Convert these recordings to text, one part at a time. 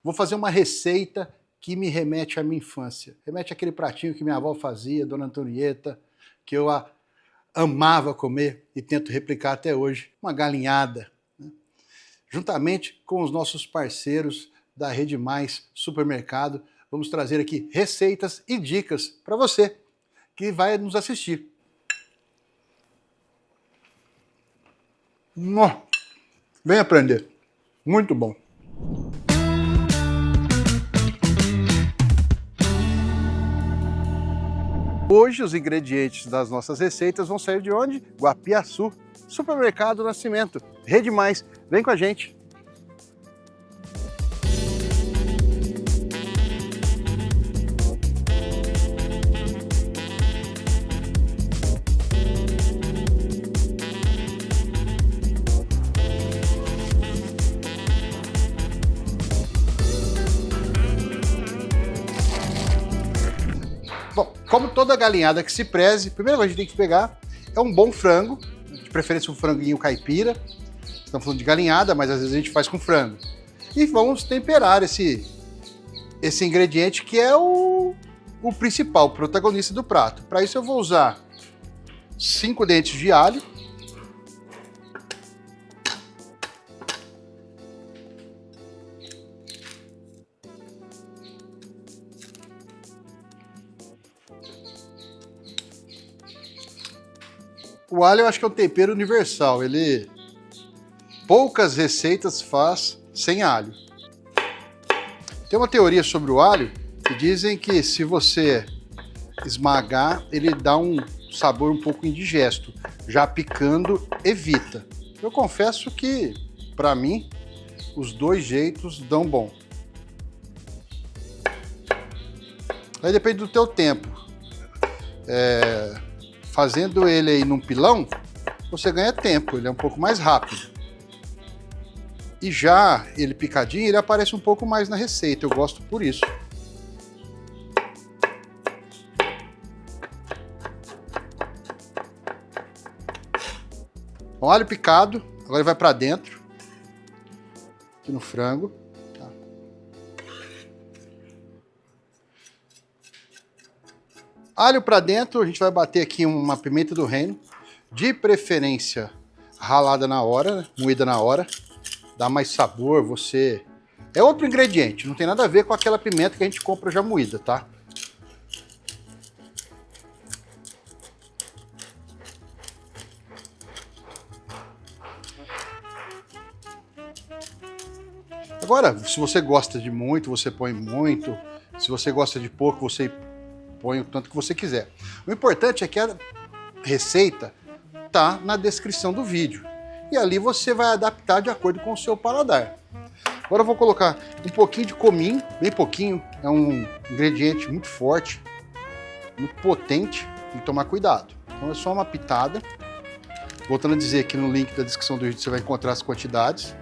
Vou fazer uma receita que me remete à minha infância. Remete àquele pratinho que minha avó fazia, Dona Antonieta, que eu amava comer e tento replicar até hoje. Uma galinhada, né? Juntamente com os nossos parceiros da Rede Mais Supermercado, vamos trazer aqui receitas e dicas para você que vai nos assistir. Vem aprender. Muito bom. Hoje os ingredientes das nossas receitas vão sair de onde? Guapiaçu, Supermercado Nascimento, Rede Mais. Vem com a gente. Bom, como toda galinhada que se preze, a primeira coisa que a gente tem que pegar é um bom frango, de preferência um franguinho caipira. Estamos falando de galinhada, mas às vezes a gente faz com frango. E vamos temperar esse ingrediente que é o principal, o protagonista do prato. Para isso eu vou usar 5 dentes de alho. O alho eu acho que é um tempero universal, poucas receitas faz sem alho. Tem uma teoria sobre o alho que dizem que se você esmagar, ele dá um sabor um pouco indigesto, já picando evita. Eu confesso que, para mim, os dois jeitos dão bom. Aí depende do teu tempo. Fazendo ele aí num pilão, você ganha tempo, ele é um pouco mais rápido. E já ele picadinho, ele aparece um pouco mais na receita, eu gosto por isso. O alho picado, agora ele vai para dentro, aqui no frango. Tá? Alho para dentro, a gente vai bater aqui uma pimenta do reino, de preferência ralada na hora, né? Moída na hora, dá mais sabor, É outro ingrediente, não tem nada a ver com aquela pimenta que a gente compra já moída, tá? Agora, se você gosta de muito, você põe muito. Se você gosta de pouco, você põe o tanto que você quiser. O importante é que a receita tá na descrição do vídeo. E ali você vai adaptar de acordo com o seu paladar. Agora eu vou colocar um pouquinho de cominho, bem pouquinho. É um ingrediente muito forte, muito potente. Tem que tomar cuidado. Então é só uma pitada. Voltando a dizer aqui no link da descrição do vídeo você vai encontrar as quantidades.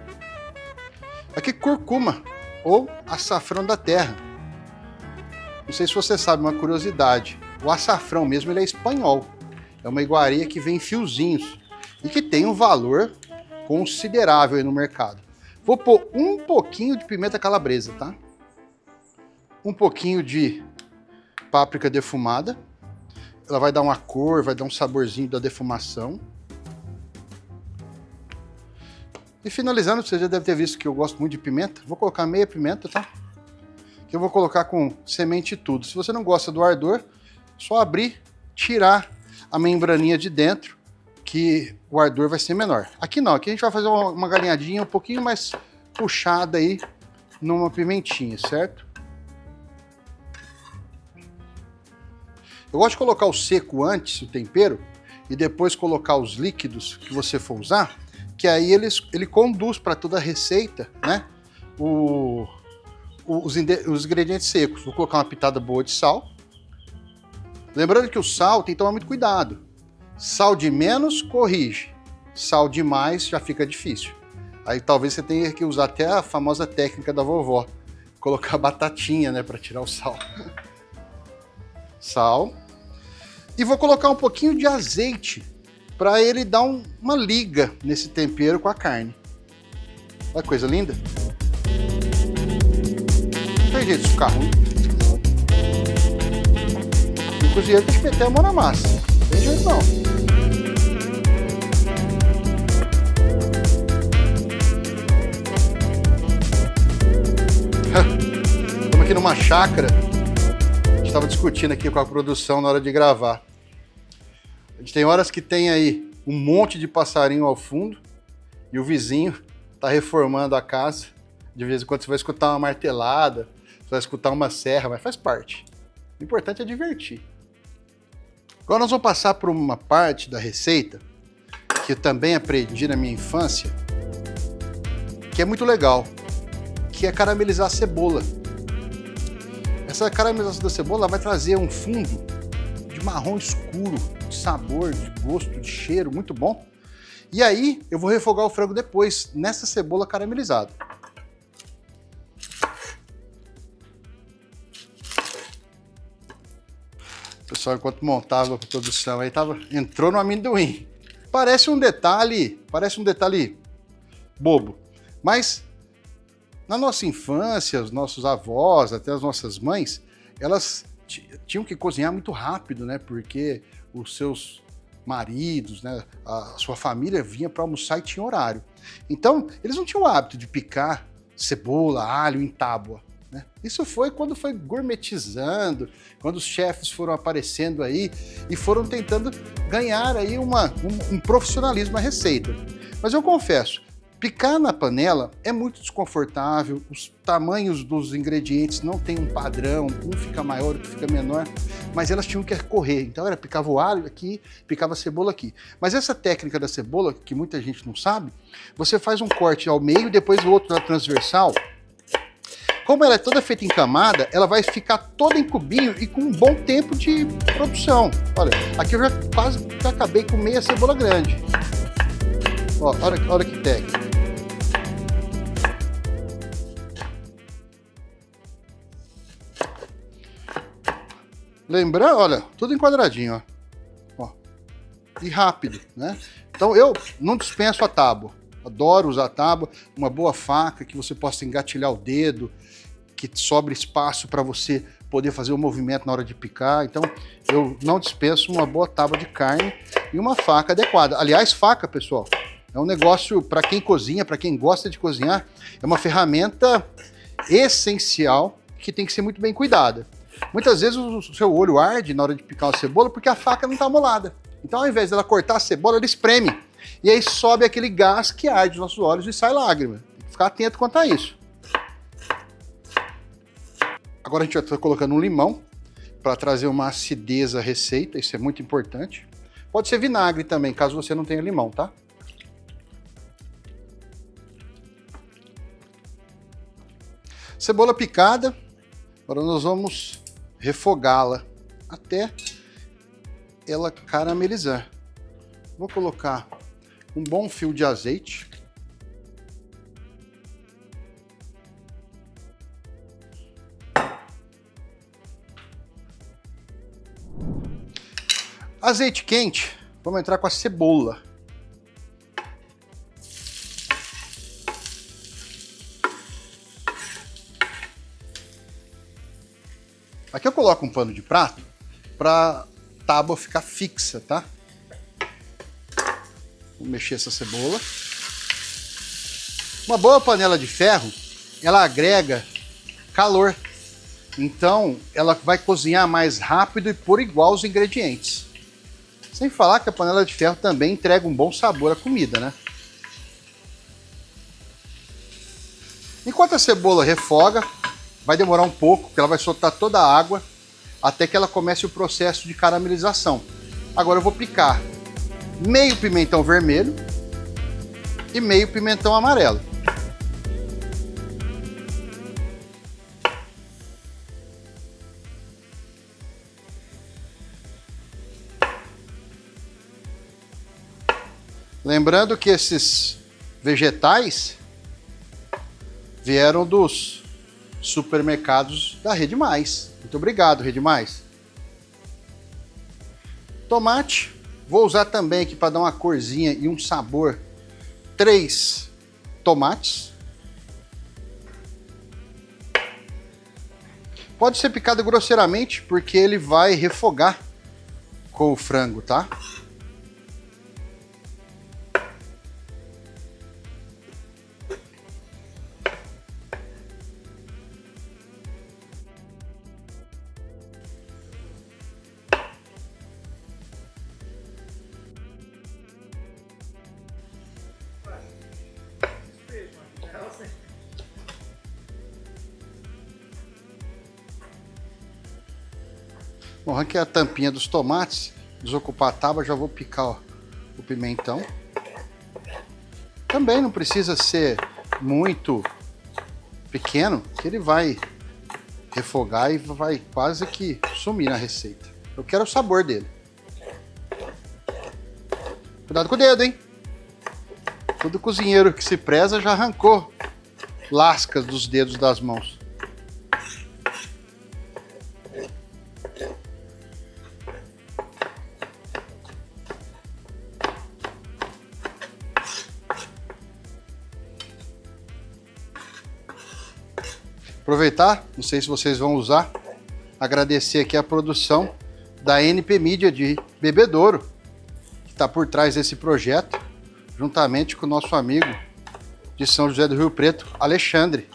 Aqui curcuma, ou açafrão da terra. Não sei se você sabe, uma curiosidade. O açafrão mesmo ele é espanhol. É uma iguaria que vem em fiozinhos e que tem um valor considerável aí no mercado. Vou pôr um pouquinho de pimenta calabresa, tá? Um pouquinho de páprica defumada. Ela vai dar uma cor, vai dar um saborzinho da defumação. E finalizando, você já deve ter visto que eu gosto muito de pimenta. Vou colocar meia pimenta, tá? Que eu vou colocar com semente e tudo. Se você não gosta do ardor, só abrir, tirar a membraninha de dentro, que o ardor vai ser menor. Aqui não, aqui a gente vai fazer uma galinhadinha um pouquinho mais puxada aí numa pimentinha, certo? Eu gosto de colocar o seco antes, o tempero, e depois colocar os líquidos que você for usar, que aí ele conduz para toda a receita, né? Os ingredientes secos. Vou colocar uma pitada boa de sal. Lembrando que o sal tem que tomar muito cuidado. Sal de menos corrige. Sal de mais já fica difícil. Aí talvez você tenha que usar até a famosa técnica da vovó. Colocar batatinha, né, para tirar o sal. Sal. E vou colocar um pouquinho de azeite para ele dar uma liga nesse tempero com a carne. Olha que coisa linda. jeito de ficar ruim. O cozinheiro tem que meter a mão na massa. Não tem jeito não. Estamos aqui numa chácara. A gente estava discutindo aqui com a produção na hora de gravar. A gente tem horas que tem aí um monte de passarinho ao fundo e o vizinho está reformando a casa. De vez em quando você vai escutar uma martelada, você vai escutar uma serra, mas faz parte. O importante é divertir. Agora nós vamos passar por uma parte da receita que eu também aprendi na minha infância, que é muito legal, que é caramelizar a cebola. Essa caramelização da cebola vai trazer um fundo de marrom escuro, de sabor, de gosto, de cheiro, muito bom. E aí eu vou refogar o frango depois nessa cebola caramelizada. O pessoal, enquanto montava a produção, aí entrou no amendoim. Parece um detalhe bobo, mas na nossa infância, os nossos avós, até as nossas mães, elas tinham que cozinhar muito rápido, né? Porque os seus maridos, né? A sua família vinha para almoçar e tinha horário. Então, eles não tinham o hábito de picar cebola, alho em tábua, né? Isso foi quando foi gourmetizando, quando os chefes foram aparecendo aí e foram tentando ganhar aí um profissionalismo na receita. Mas eu confesso, picar na panela é muito desconfortável, os tamanhos dos ingredientes não tem um padrão, um fica maior, outro fica menor, mas elas tinham que correr. Então picava o alho aqui, picava a cebola aqui. Mas essa técnica da cebola, que muita gente não sabe, você faz um corte ao meio, depois o outro na transversal. Como ela é toda feita em camada, ela vai ficar toda em cubinho e com um bom tempo de produção. Olha, aqui eu já quase acabei com meia cebola grande. Ó, olha que técnica. Lembrando, olha, tudo em quadradinho, ó. E rápido, né? Então eu não dispenso a tábua. Adoro usar a tábua, uma boa faca que você possa engatilhar o dedo, que sobre espaço para você poder fazer o movimento na hora de picar. Então eu não dispenso uma boa tábua de carne e uma faca adequada. Aliás, faca, pessoal, é um negócio para quem cozinha, para quem gosta de cozinhar, é uma ferramenta essencial que tem que ser muito bem cuidada. Muitas vezes o seu olho arde na hora de picar uma cebola porque a faca não está amolada. Então, ao invés dela cortar a cebola, ela espreme. E aí sobe aquele gás que arde nos nossos olhos e sai lágrima. Tem que ficar atento quanto a isso. Agora a gente vai estar colocando um limão para trazer uma acidez à receita. Isso é muito importante. Pode ser vinagre também, caso você não tenha limão, tá? Cebola picada. Agora nós vamos refogá-la até ela caramelizar. Vou colocar um bom fio de azeite. Azeite quente, vamos entrar com a cebola. Aqui eu coloco um pano de prato para a tábua ficar fixa, tá? Vou mexer essa cebola. Uma boa panela de ferro, ela agrega calor. Então, ela vai cozinhar mais rápido e por igual os ingredientes. Sem falar que a panela de ferro também entrega um bom sabor à comida, né? Enquanto a cebola refoga, vai demorar um pouco, porque ela vai soltar toda a água até que ela comece o processo de caramelização. Agora eu vou picar meio pimentão vermelho e meio pimentão amarelo. Lembrando que esses vegetais vieram dos supermercados da Rede Mais. Muito obrigado, Rede Mais. Tomate. Vou usar também aqui para dar uma corzinha e um sabor. 3 tomates. Pode ser picado grosseiramente, porque ele vai refogar com o frango, tá? Bom, arranquei a tampinha dos tomates, desocupar a tábua, já vou picar ó, o pimentão. Também não precisa ser muito pequeno, que ele vai refogar e vai quase que sumir na receita. Eu quero o sabor dele. Cuidado com o dedo, hein? Todo cozinheiro que se preza já arrancou lascas dos dedos das mãos. Aproveitar, não sei se vocês vão usar, agradecer aqui a produção da NP Mídia de Bebedouro, que está por trás desse projeto, juntamente com o nosso amigo de São José do Rio Preto, Alexandre.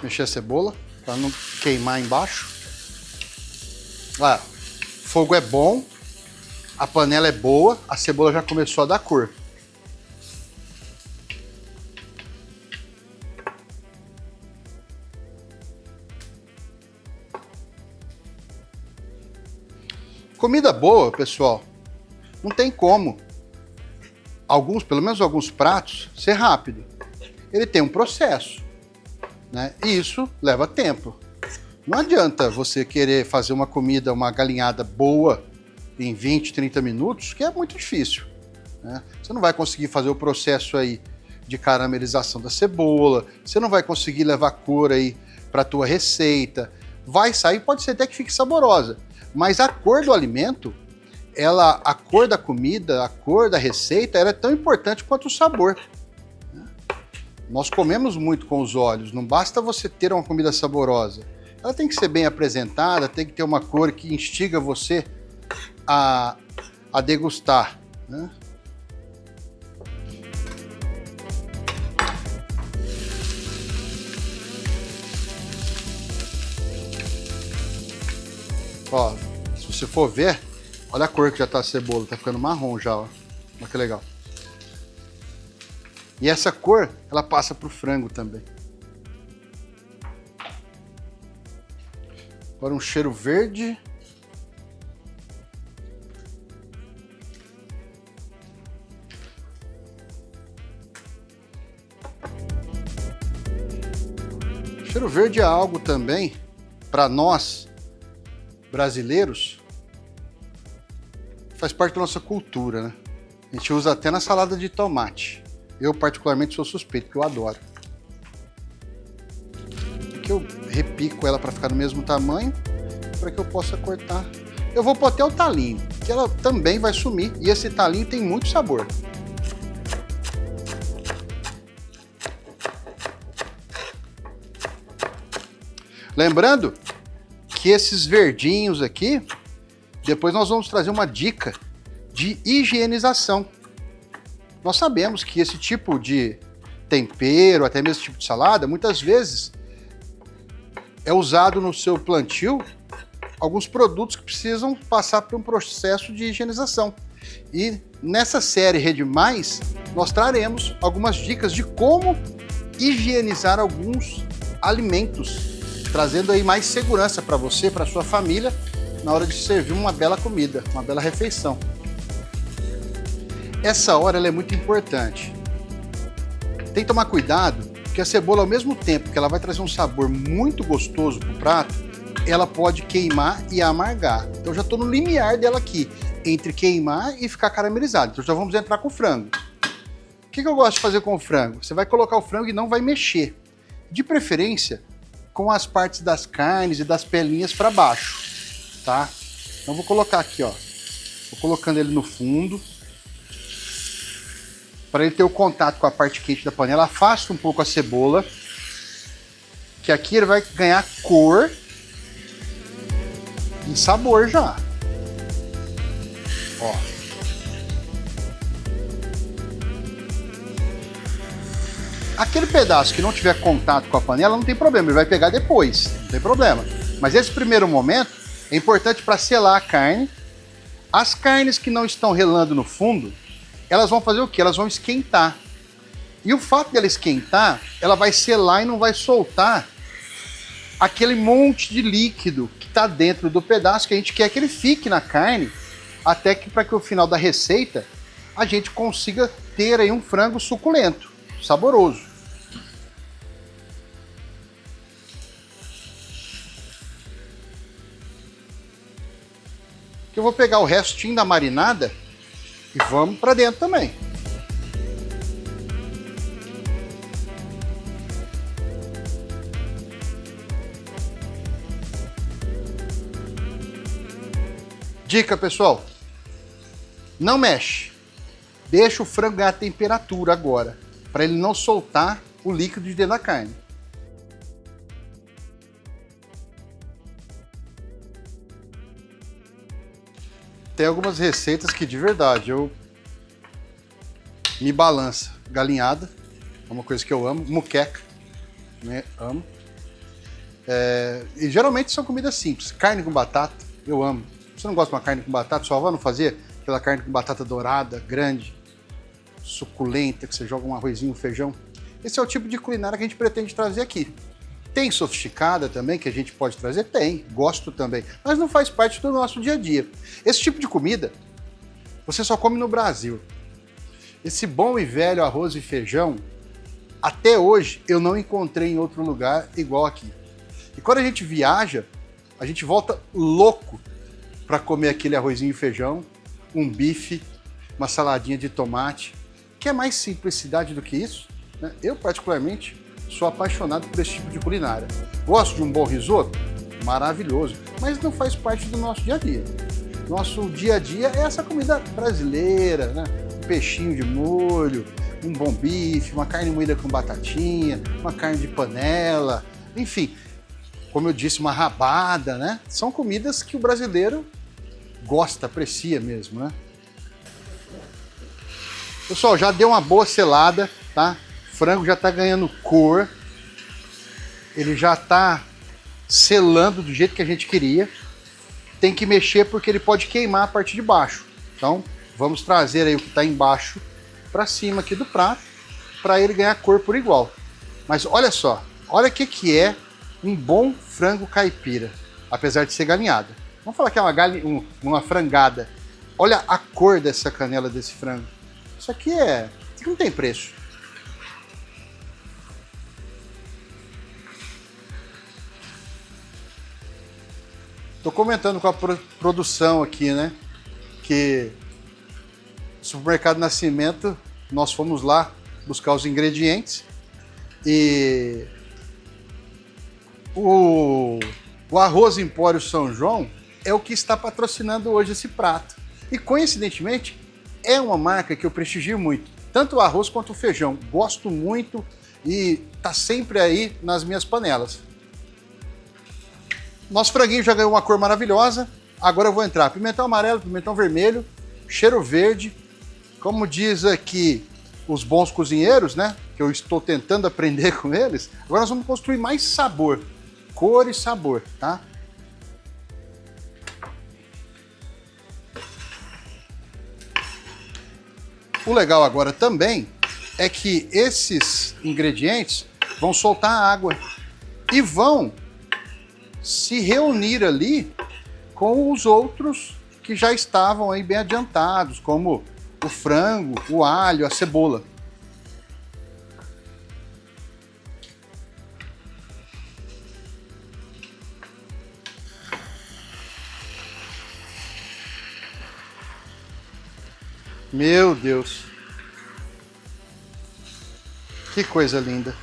Mexer a cebola para não queimar embaixo. Ah, o fogo é bom, a panela é boa, a cebola já começou a dar cor. Comida boa, pessoal, não tem como. Pelo menos alguns pratos, ser rápido. Ele tem um processo, né? E isso leva tempo. Não adianta você querer fazer uma comida, uma galinhada boa em 20, 30 minutos, que é muito difícil, né? Você não vai conseguir fazer o processo aí de caramelização da cebola, você não vai conseguir levar cor aí para a tua receita. Vai sair, pode ser até que fique saborosa, mas a cor do alimento, a cor da comida, a cor da receita, ela é tão importante quanto o sabor. Nós comemos muito com os olhos, não basta você ter uma comida saborosa. Ela tem que ser bem apresentada, tem que ter uma cor que instiga você a degustar, né? Ó, se você for ver, olha a cor que já tá a cebola, tá ficando marrom já, ó. Olha que legal. E essa cor, ela passa pro frango também. Agora um cheiro verde. Cheiro verde é algo também, para nós, brasileiros, faz parte da nossa cultura, né? A gente usa até na salada de tomate. Eu particularmente sou suspeito, porque eu adoro. Aqui eu repico ela para ficar do mesmo tamanho, para que eu possa cortar. Eu vou pôr até o talinho, que ela também vai sumir, e esse talinho tem muito sabor. Lembrando que esses verdinhos aqui, depois nós vamos trazer uma dica de higienização. Nós sabemos que esse tipo de tempero, até mesmo esse tipo de salada, muitas vezes é usado no seu plantio alguns produtos que precisam passar por um processo de higienização. E nessa série Rede Mais, nós traremos algumas dicas de como higienizar alguns alimentos, trazendo aí mais segurança para você, para sua família, na hora de servir uma bela comida, uma bela refeição. Essa hora ela é muito importante. Tem que tomar cuidado, porque a cebola, ao mesmo tempo que ela vai trazer um sabor muito gostoso para o prato, ela pode queimar e amargar. Então eu já estou no limiar dela aqui, entre queimar e ficar caramelizado. Então já vamos entrar com o frango. O que eu gosto de fazer com o frango? Você vai colocar o frango e não vai mexer. De preferência, com as partes das carnes e das pelinhas para baixo, tá? Então vou colocar aqui, ó. Vou colocando ele no fundo. Para ele ter o contato com a parte quente da panela. Afasta um pouco a cebola. Que aqui ele vai ganhar cor e sabor já. Ó. Aquele pedaço que não tiver contato com a panela não tem problema, ele vai pegar depois, não tem problema. Mas esse primeiro momento é importante para selar a carne. As carnes que não estão relando no fundo, elas vão fazer o quê? Elas vão esquentar. E o fato dela esquentar, ela vai selar e não vai soltar aquele monte de líquido que está dentro do pedaço, que a gente quer que ele fique na carne, até que para que o final da receita a gente consiga ter aí um frango suculento, saboroso. Que eu vou pegar o restinho da marinada e vamos para dentro também. Dica, pessoal, não mexe, deixa o frango ganhar temperatura agora, para ele não soltar o líquido de dentro da carne. Tem algumas receitas que de verdade eu me balança. Galinhada, é uma coisa que eu amo, muqueca, né? Amo. E geralmente são comidas simples, carne com batata, eu amo. Você não gosta de uma carne com batata? Sua avó não fazia aquela carne com batata dourada, grande, suculenta, que você joga um arrozinho, um feijão? Esse é o tipo de culinária que a gente pretende trazer aqui. Tem sofisticada também que a gente pode trazer? Tem, gosto também, mas não faz parte do nosso dia a dia. Esse tipo de comida você só come no Brasil. Esse bom e velho arroz e feijão, até hoje eu não encontrei em outro lugar igual aqui. E quando a gente viaja, a gente volta louco para comer aquele arrozinho e feijão, um bife, uma saladinha de tomate. Quer mais simplicidade do que isso? Né? Eu, particularmente, sou apaixonado por esse tipo de culinária. Gosto de um bom risoto? Maravilhoso, mas não faz parte do nosso dia a dia. Nosso dia a dia é essa comida brasileira, né? Um peixinho de molho, um bom bife, uma carne moída com batatinha, uma carne de panela, enfim, como eu disse, uma rabada, né? São comidas que o brasileiro gosta, aprecia mesmo, né? Pessoal, já deu uma boa selada, tá? O frango já tá ganhando cor. Ele já tá selando do jeito que a gente queria. Tem que mexer porque ele pode queimar a parte de baixo. Então, vamos trazer aí o que está embaixo para cima aqui do prato, para ele ganhar cor por igual. Mas olha só, olha o que é um bom frango caipira, apesar de ser galinhada. Vamos falar que é uma frangada. Olha a cor dessa canela desse frango. Isso aqui não tem preço. Tô comentando com a produção aqui, né? Que no supermercado Nascimento, nós fomos lá buscar os ingredientes e o Arroz Empório São João é o que está patrocinando hoje esse prato. E coincidentemente, é uma marca que eu prestigio muito. Tanto o arroz quanto o feijão. Gosto muito e tá sempre aí nas minhas panelas. Nosso franguinho já ganhou uma cor maravilhosa. Agora eu vou entrar pimentão amarelo, pimentão vermelho, cheiro verde. Como diz aqui os bons cozinheiros, né? Que eu estou tentando aprender com eles. Agora nós vamos construir mais sabor. Cor e sabor, tá? O legal agora também é que esses ingredientes vão soltar água e vão se reunir ali com os outros que já estavam aí bem adiantados, como o frango, o alho, a cebola. Meu Deus! Que coisa linda!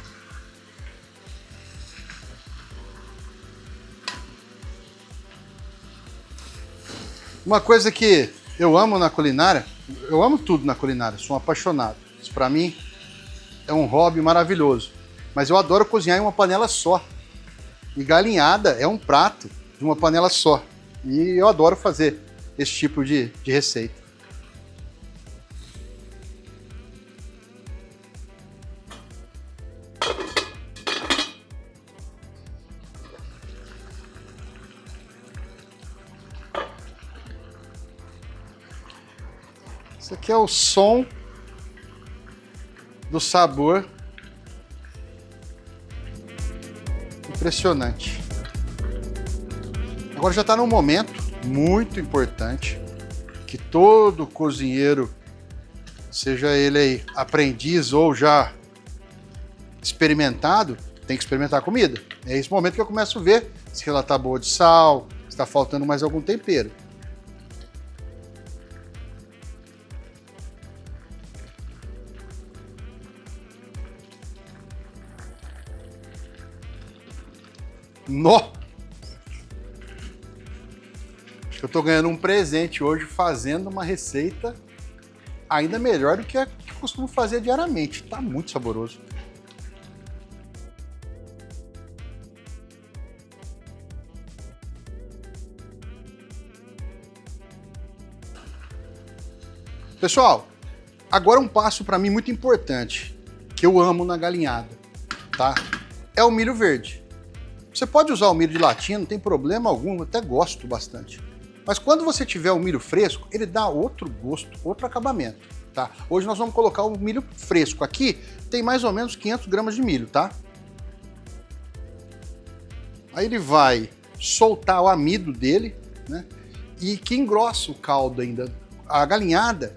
Uma coisa que eu amo na culinária, eu amo tudo na culinária, sou um apaixonado. Isso para mim é um hobby maravilhoso. Mas eu adoro cozinhar em uma panela só. E galinhada é um prato de uma panela só. E eu adoro fazer esse tipo de receita. Esse aqui é o som do sabor. Impressionante. Agora já está num momento muito importante que todo cozinheiro, seja ele aí aprendiz ou já experimentado, tem que experimentar a comida. É esse momento que eu começo a ver se ela está boa de sal, se está faltando mais algum tempero. Nó! Acho que eu tô ganhando um presente hoje fazendo uma receita ainda melhor do que a que eu costumo fazer diariamente. Tá muito saboroso. Pessoal, agora um passo para mim muito importante, que eu amo na galinhada, tá? É o milho verde. Você pode usar o milho de latinha, não tem problema algum, eu até gosto bastante. Mas quando você tiver o milho fresco, ele dá outro gosto, outro acabamento, tá? Hoje nós vamos colocar o milho fresco. Aqui tem mais ou menos 500 gramas de milho, tá? Aí ele vai soltar o amido dele, né? E que engrossa o caldo ainda. A galinhada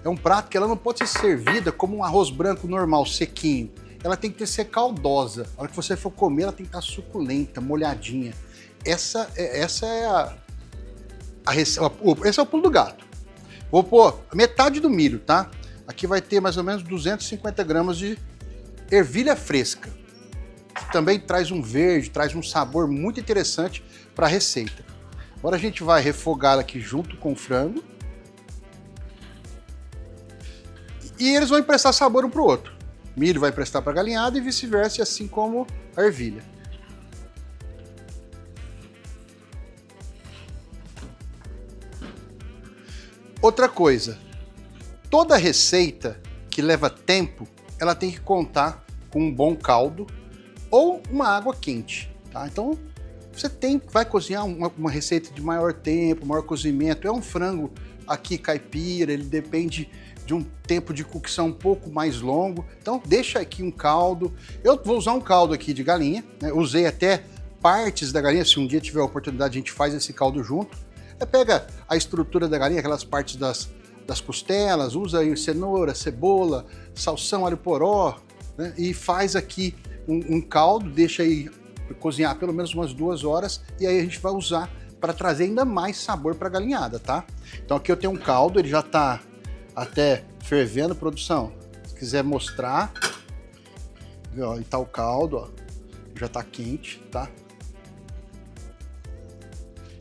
é um prato que ela não pode ser servida como um arroz branco normal, sequinho. Ela tem que ser caldosa. A hora que você for comer, ela tem que estar suculenta, molhadinha. Esse é o pulo do gato. Vou pôr metade do milho, tá? Aqui vai ter mais ou menos 250 gramas de ervilha fresca. Que também traz um verde, traz um sabor muito interessante para a receita. Agora a gente vai refogar aqui junto com o frango. E eles vão emprestar sabor um para o outro. Milho vai prestar para a galinhada e vice-versa, assim como a ervilha. Outra coisa, toda receita que leva tempo, ela tem que contar com um bom caldo ou uma água quente, tá? Então, você vai cozinhar uma receita de maior tempo, maior cozimento. É um frango aqui caipira, ele depende de um tempo de cocção um pouco mais longo. Então deixa aqui um caldo. Eu vou usar um caldo aqui de galinha, né? Usei até partes da galinha, se um dia tiver a oportunidade a gente faz esse caldo junto. Pega a estrutura da galinha, aquelas partes das costelas, usa aí cenoura, cebola, salsão, alho poró, né? E faz aqui um caldo, deixa aí cozinhar pelo menos umas 2 horas e aí a gente vai usar para trazer ainda mais sabor para a galinhada, tá? Então aqui eu tenho um caldo, ele já está até fervendo, produção. Se quiser mostrar, ó, e tá o caldo, ó, já tá quente, tá?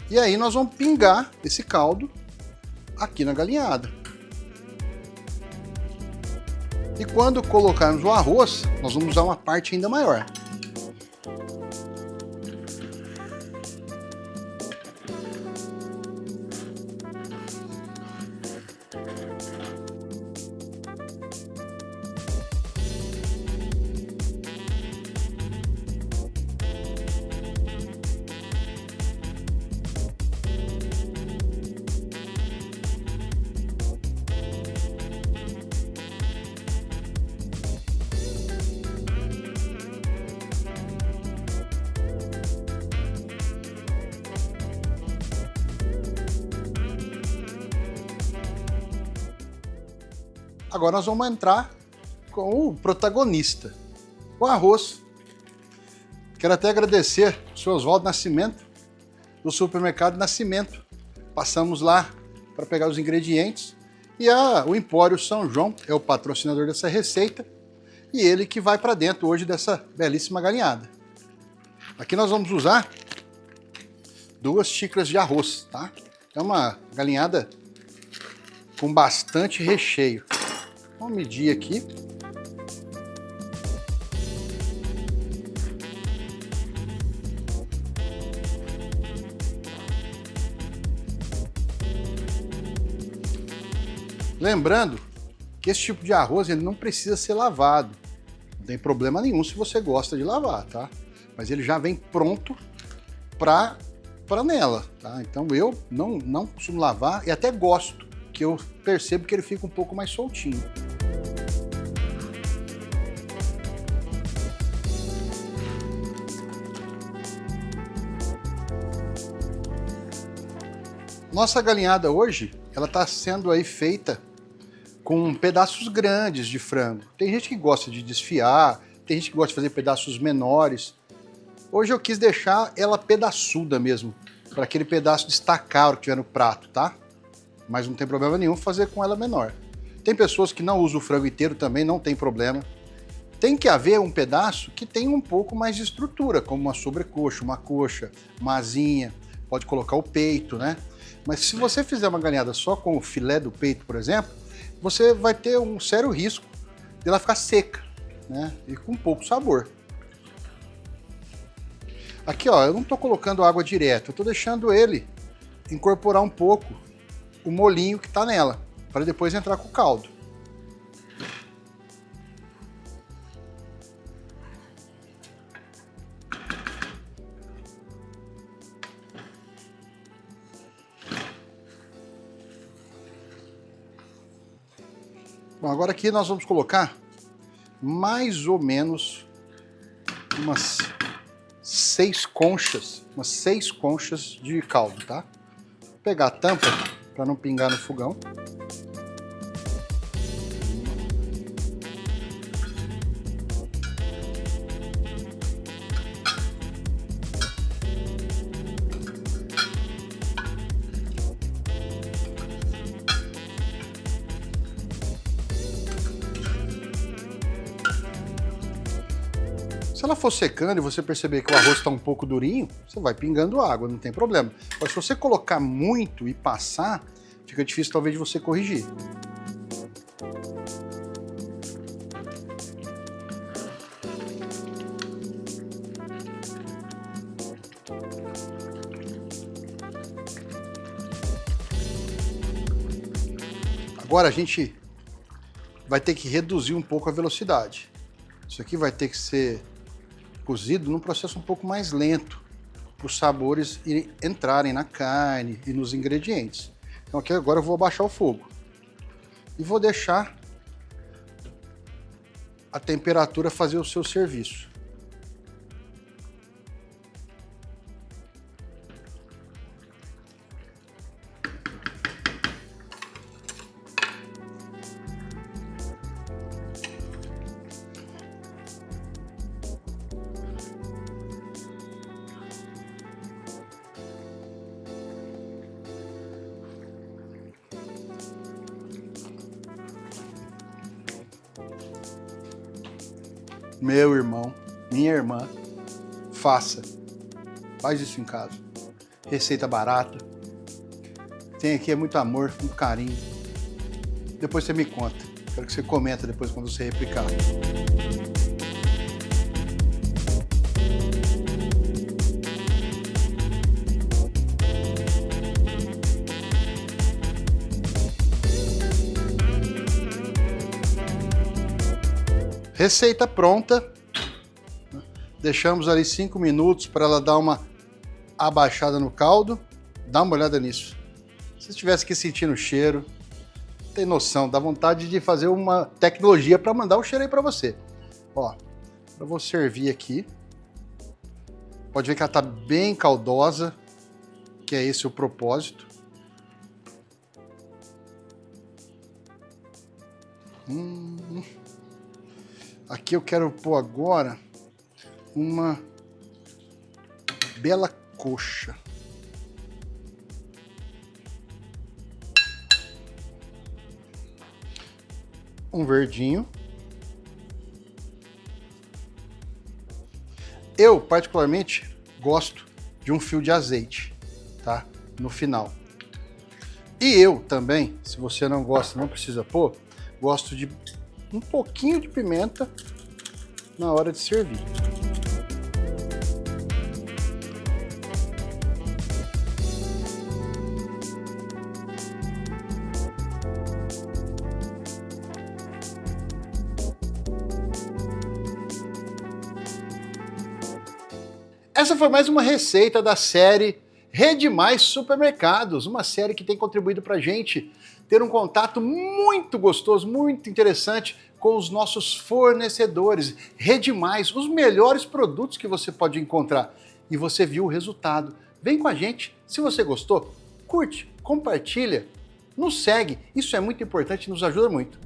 E aí nós vamos pingar esse caldo aqui na galinhada. E quando colocarmos o arroz, nós vamos usar uma parte ainda maior. Agora nós vamos entrar com o protagonista, o arroz. Quero até agradecer o senhor Oswaldo Nascimento, do supermercado Nascimento. Passamos lá para pegar os ingredientes e o Empório São João é o patrocinador dessa receita e ele que vai para dentro hoje dessa belíssima galinhada. Aqui nós vamos usar 2 xícaras de arroz, tá? É uma galinhada com bastante recheio. Vamos medir aqui. Lembrando que esse tipo de arroz ele não precisa ser lavado. Não tem problema nenhum se você gosta de lavar, tá? Mas ele já vem pronto para panela, tá? Então eu não costumo lavar e até gosto, que eu percebo que ele fica um pouco mais soltinho. Nossa galinhada hoje, ela está sendo aí feita com pedaços grandes de frango. Tem gente que gosta de desfiar, tem gente que gosta de fazer pedaços menores. Hoje eu quis deixar ela pedaçuda mesmo, para aquele pedaço destacar o que tiver no prato, tá? Mas não tem problema nenhum fazer com ela menor. Tem pessoas que não usam o frango inteiro também, não tem problema. Tem que haver um pedaço que tenha um pouco mais de estrutura, como uma sobrecoxa, uma coxa, uma asinha, pode colocar o peito, né? Mas se você fizer uma galinhada só com o filé do peito, por exemplo, você vai ter um sério risco de ela ficar seca, né? E com pouco sabor. Aqui, ó, eu não estou colocando água direto, eu estou deixando ele incorporar um pouco o molinho que está nela, para depois entrar com o caldo. Bom, agora aqui nós vamos colocar mais ou menos umas 6 conchas de caldo, tá? Vou pegar a tampa para não pingar no fogão. Se ela for secando e você perceber que o arroz está um pouco durinho, você vai pingando água, não tem problema. Mas se você colocar muito e passar, fica difícil talvez de você corrigir. Agora a gente vai ter que reduzir um pouco a velocidade. Isso aqui vai ter que ser cozido num processo um pouco mais lento, para os sabores entrarem na carne e nos ingredientes. Então aqui agora eu vou abaixar o fogo e vou deixar a temperatura fazer o seu serviço. Meu irmão, minha irmã, faz isso em casa. Receita barata. Tem aqui muito amor, muito carinho. Depois você me conta. Quero que você comenta depois quando você replicar. Receita pronta. Deixamos ali 5 minutos para ela dar uma abaixada no caldo. Dá uma olhada nisso. Se você tivesse aqui sentindo o cheiro, tem noção, dá vontade de fazer uma tecnologia para mandar o cheiro aí para você. Ó, eu vou servir aqui. Pode ver que ela tá bem caldosa, que é esse o propósito. Aqui eu quero pôr agora uma bela coxa. Um verdinho. Eu, particularmente, gosto de um fio de azeite, tá? No final. E eu também, se você não gosta, não precisa pôr, gosto de um pouquinho de pimenta na hora de servir. Essa foi mais uma receita da série Rede Mais Supermercados, uma série que tem contribuído para a gente ter um contato muito gostoso, muito interessante com os nossos fornecedores. Rede Mais, os melhores produtos que você pode encontrar. E você viu o resultado. Vem com a gente. Se você gostou, curte, compartilha, nos segue. Isso é muito importante e nos ajuda muito.